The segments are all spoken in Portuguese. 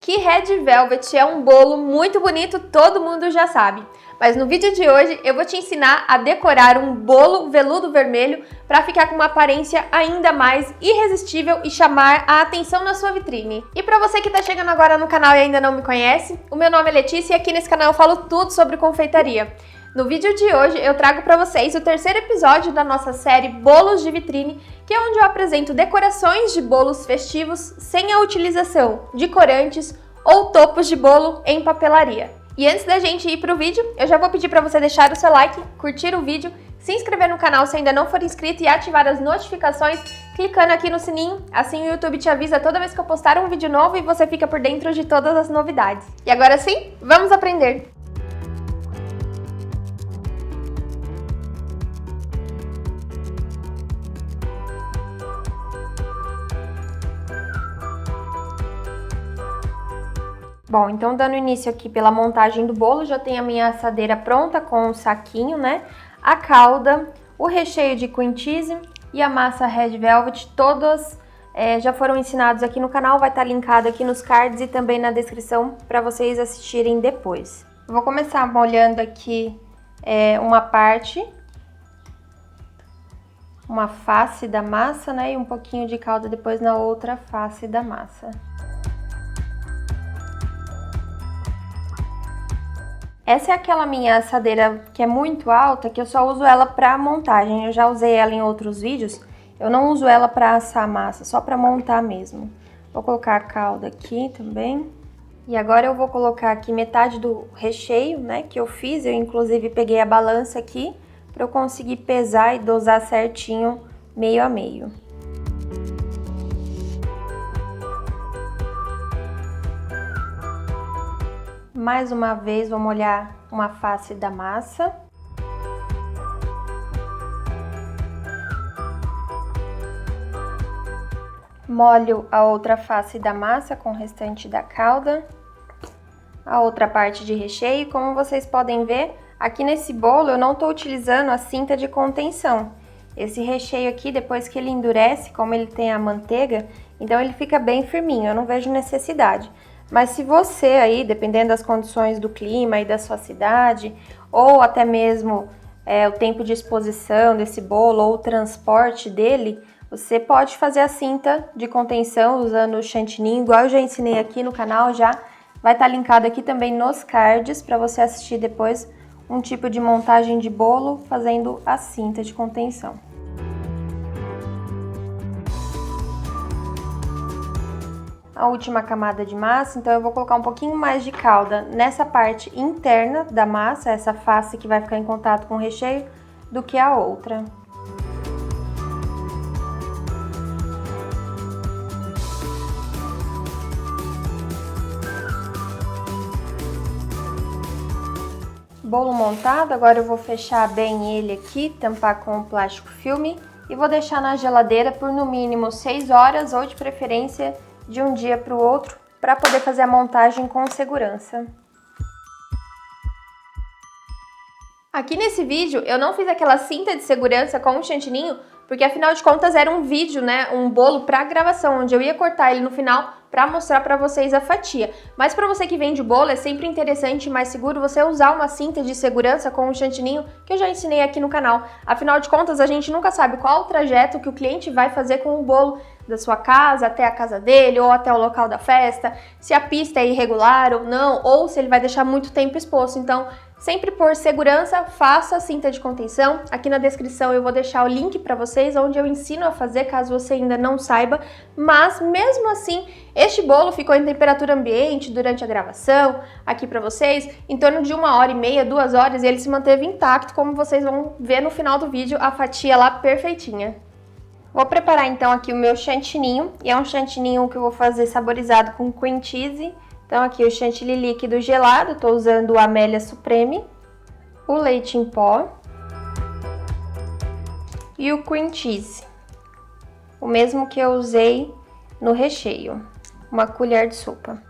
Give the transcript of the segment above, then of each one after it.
Que Red Velvet é um bolo muito bonito, todo mundo já sabe. Mas no vídeo de hoje eu vou te ensinar a decorar um bolo veludo vermelho para ficar com uma aparência ainda mais irresistível e chamar a atenção na sua vitrine. E para você que está chegando agora no canal e ainda não me conhece, o meu nome é Letícia e aqui nesse canal eu falo tudo sobre confeitaria. No vídeo de hoje eu trago para vocês o terceiro episódio da nossa série Bolos de Vitrine, que é onde eu apresento decorações de bolos festivos sem a utilização de corantes ou topos de bolo em papelaria. E antes da gente ir para o vídeo, eu já vou pedir para você deixar o seu like, curtir o vídeo, se inscrever no canal se ainda não for inscrito e ativar as notificações clicando aqui no sininho, assim o YouTube te avisa toda vez que eu postar um vídeo novo e você fica por dentro de todas as novidades. E agora sim, vamos aprender! Bom, então dando início aqui pela montagem do bolo, já tenho a minha assadeira pronta com o saquinho, né? A calda, o recheio de cream cheese e a massa Red Velvet, todas já foram ensinados aqui no canal, vai estar linkado aqui nos cards e também na descrição para vocês assistirem depois. Eu vou começar molhando aqui uma parte, uma face da massa, né? E um pouquinho de calda depois na outra face da massa. Essa é aquela minha assadeira que é muito alta, que eu só uso ela para montagem. Eu já usei ela em outros vídeos, eu não uso ela para assar massa, só para montar mesmo. Vou colocar a calda aqui também. E agora eu vou colocar aqui metade do recheio, né, que eu fiz. Eu inclusive peguei a balança aqui para eu conseguir pesar e dosar certinho meio a meio. Mais uma vez, vou molhar uma face da massa. Molho a outra face da massa com o restante da calda. A outra parte de recheio. Como vocês podem ver, aqui nesse bolo eu não estou utilizando a cinta de contenção. Esse recheio aqui, depois que ele endurece, como ele tem a manteiga, então ele fica bem firminho, eu não vejo necessidade. Mas se você aí, dependendo das condições do clima e da sua cidade, ou até mesmo o tempo de exposição desse bolo ou o transporte dele, você pode fazer a cinta de contenção usando o chantininho, igual eu já ensinei aqui no canal, já vai estar linkado aqui também nos cards para você assistir depois um tipo de montagem de bolo fazendo a cinta de contenção. A última camada de massa, então eu vou colocar um pouquinho mais de calda nessa parte interna da massa, essa face que vai ficar em contato com o recheio, do que a outra. Bolo montado, agora eu vou fechar bem ele aqui, tampar com o plástico filme e vou deixar na geladeira por no mínimo 6 horas ou de preferência de um dia para o outro, para poder fazer a montagem com segurança. Aqui nesse vídeo eu não fiz aquela cinta de segurança com o chantininho, porque afinal de contas era um vídeo, né, um bolo para gravação, onde eu ia cortar ele no final para mostrar para vocês a fatia. Mas para você que vende bolo, é sempre interessante e mais seguro você usar uma cinta de segurança com o chantininho, que eu já ensinei aqui no canal. Afinal de contas, a gente nunca sabe qual o trajeto que o cliente vai fazer com o bolo da sua casa até a casa dele ou até o local da festa, se a pista é irregular ou não, ou se ele vai deixar muito tempo exposto. Então, sempre por segurança, faça a cinta de contenção. Aqui na descrição eu vou deixar o link para vocês, onde eu ensino a fazer, caso você ainda não saiba. Mas, mesmo assim, este bolo ficou em temperatura ambiente durante a gravação, aqui para vocês, em torno de 1h30, 2 horas, e ele se manteve intacto, como vocês vão ver no final do vídeo, a fatia lá perfeitinha. Vou preparar então aqui o meu chantininho, e é um chantininho que eu vou fazer saborizado com cream cheese. Então aqui o chantilly líquido gelado, estou usando o Amélia Supreme, o leite em pó e o cream cheese, o mesmo que eu usei no recheio, uma colher de sopa.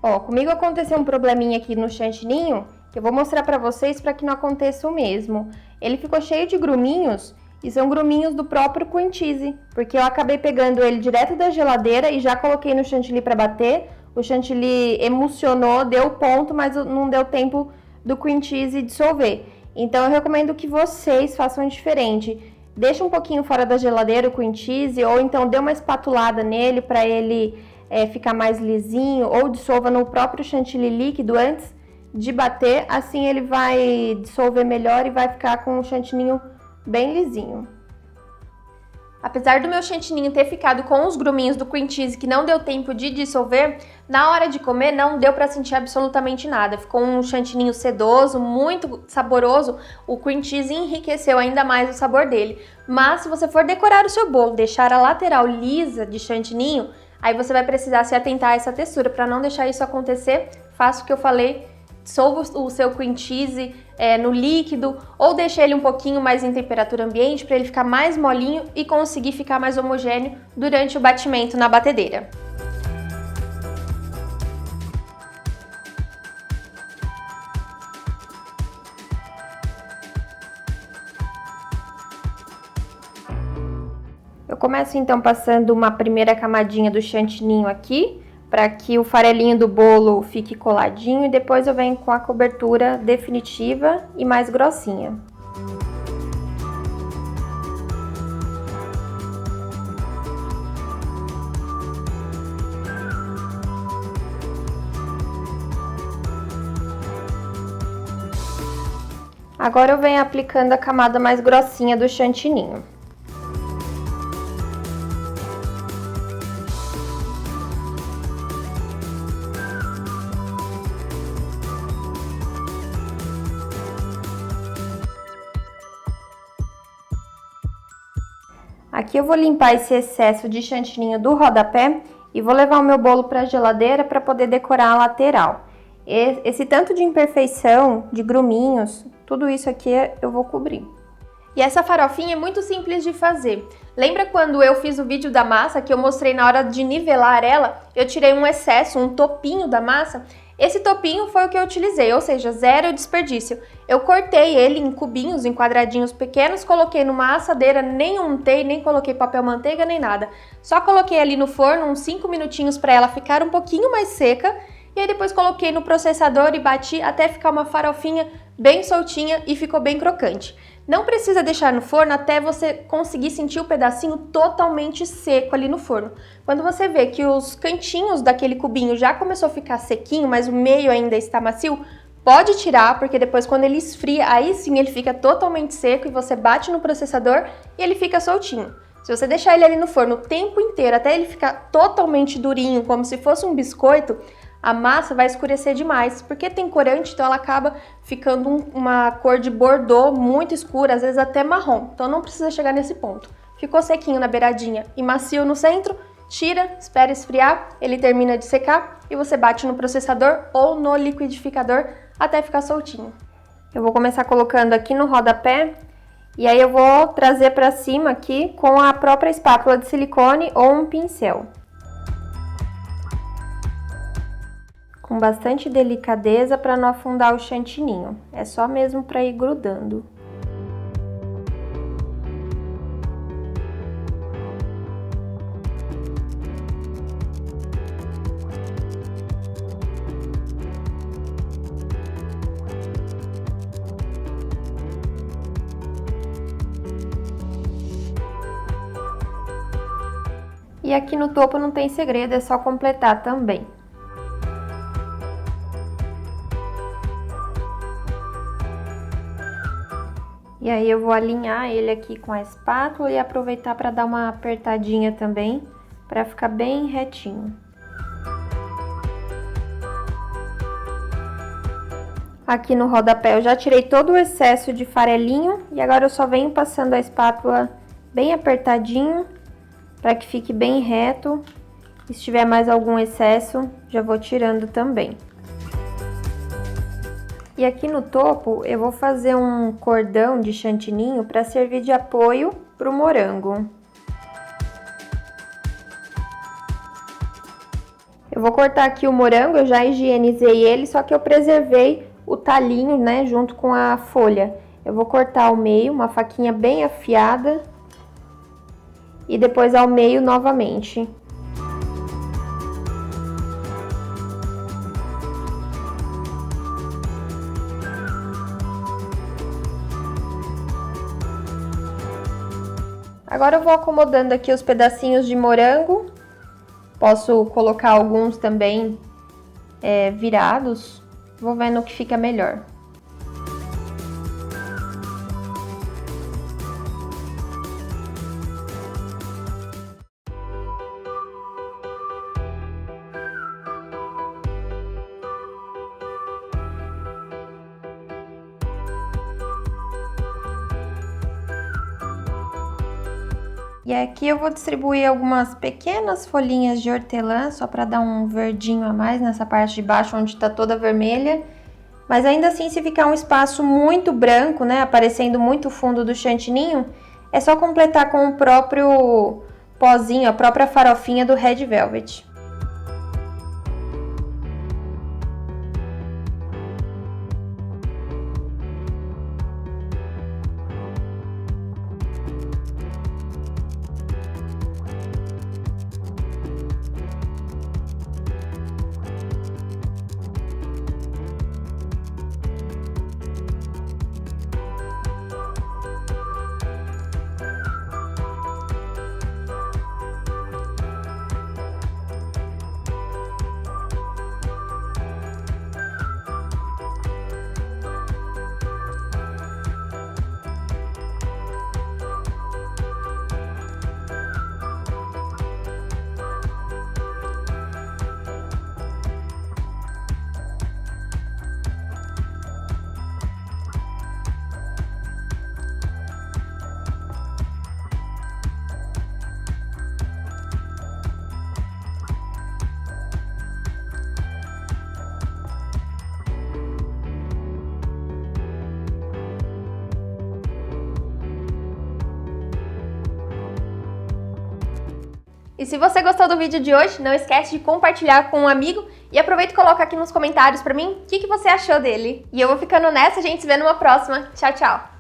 Ó, comigo aconteceu um probleminha aqui no chantininho, que eu vou mostrar pra vocês para que não aconteça o mesmo. Ele ficou cheio de gruminhos, e são gruminhos do próprio cream cheese, porque eu acabei pegando ele direto da geladeira e já coloquei no chantilly para bater. O chantilly emulsionou, deu ponto, mas não deu tempo do cream cheese dissolver. Então eu recomendo que vocês façam diferente. Deixa um pouquinho fora da geladeira o cream cheese, ou então dê uma espatulada nele para ele ficar mais lisinho, ou dissolva no próprio chantilly líquido antes de bater. Assim ele vai dissolver melhor e vai ficar com o chantininho bem lisinho. Apesar do meu chantininho ter ficado com os gruminhos do cream cheese que não deu tempo de dissolver, na hora de comer não deu para sentir absolutamente nada. Ficou um chantininho sedoso, muito saboroso. O cream cheese enriqueceu ainda mais o sabor dele. Mas se você for decorar o seu bolo, deixar a lateral lisa de chantininho, aí você vai precisar se atentar a essa textura. Para não deixar isso acontecer, faça o que eu falei. Dissolva o seu cream cheese no líquido ou deixe ele um pouquinho mais em temperatura ambiente para ele ficar mais molinho e conseguir ficar mais homogêneo durante o batimento na batedeira. Eu começo então passando uma primeira camadinha do chantininho aqui, para que o farelinho do bolo fique coladinho, e depois eu venho com a cobertura definitiva e mais grossinha. Agora eu venho aplicando a camada mais grossinha do chantininho. Aqui eu vou limpar esse excesso de chantininho do rodapé e vou levar o meu bolo para a geladeira para poder decorar a lateral. Esse tanto de imperfeição, de gruminhos, tudo isso aqui eu vou cobrir. E essa farofinha é muito simples de fazer. Lembra quando eu fiz o vídeo da massa que eu mostrei na hora de nivelar ela? Eu tirei um excesso, um topinho da massa. Esse topinho foi o que eu utilizei, ou seja, zero desperdício. Eu cortei ele em cubinhos, em quadradinhos pequenos, coloquei numa assadeira, nem untei, nem coloquei papel manteiga, nem nada. Só coloquei ali no forno uns 5 minutinhos para ela ficar um pouquinho mais seca. E aí depois coloquei no processador e bati até ficar uma farofinha bem soltinha e ficou bem crocante. Não precisa deixar no forno até você conseguir sentir o pedacinho totalmente seco ali no forno. Quando você vê que os cantinhos daquele cubinho já começou a ficar sequinho, mas o meio ainda está macio, pode tirar, porque depois quando ele esfria, aí sim ele fica totalmente seco e você bate no processador e ele fica soltinho. Se você deixar ele ali no forno o tempo inteiro, até ele ficar totalmente durinho, como se fosse um biscoito, a massa vai escurecer demais, porque tem corante, então ela acaba ficando uma cor de bordô muito escura, às vezes até marrom. Então não precisa chegar nesse ponto. Ficou sequinho na beiradinha e macio no centro, tira, espera esfriar, ele termina de secar e você bate no processador ou no liquidificador até ficar soltinho. Eu vou começar colocando aqui no rodapé e aí eu vou trazer para cima aqui com a própria espátula de silicone ou um pincel. Com bastante delicadeza para não afundar o chantininho, é só mesmo para ir grudando. E aqui no topo não tem segredo, é só completar também. E aí eu vou alinhar ele aqui com a espátula e aproveitar para dar uma apertadinha também, para ficar bem retinho. Aqui no rodapé eu já tirei todo o excesso de farelinho e agora eu só venho passando a espátula bem apertadinho, para que fique bem reto. E se tiver mais algum excesso, já vou tirando também. E aqui no topo eu vou fazer um cordão de chantininho para servir de apoio para o morango. Eu Eu vou cortar aqui o morango, eu já higienizei ele, só que eu preservei o talinho, né, junto com a folha. Eu vou cortar ao meio, uma faquinha bem afiada, e depois ao meio novamente. Agora eu vou acomodando aqui os pedacinhos de morango. Posso colocar alguns também virados. Vou vendo o que fica melhor. E aqui eu vou distribuir algumas pequenas folhinhas de hortelã, só para dar um verdinho a mais nessa parte de baixo, onde tá toda vermelha. Mas ainda assim, se ficar um espaço muito branco, né, aparecendo muito o fundo do chantininho, é só completar com o próprio pozinho, a própria farofinha do Red Velvet. E se você gostou do vídeo de hoje, não esquece de compartilhar com um amigo e aproveita e coloca aqui nos comentários pra mim o que você achou dele. E eu vou ficando nessa, a gente se vê numa próxima. Tchau, tchau!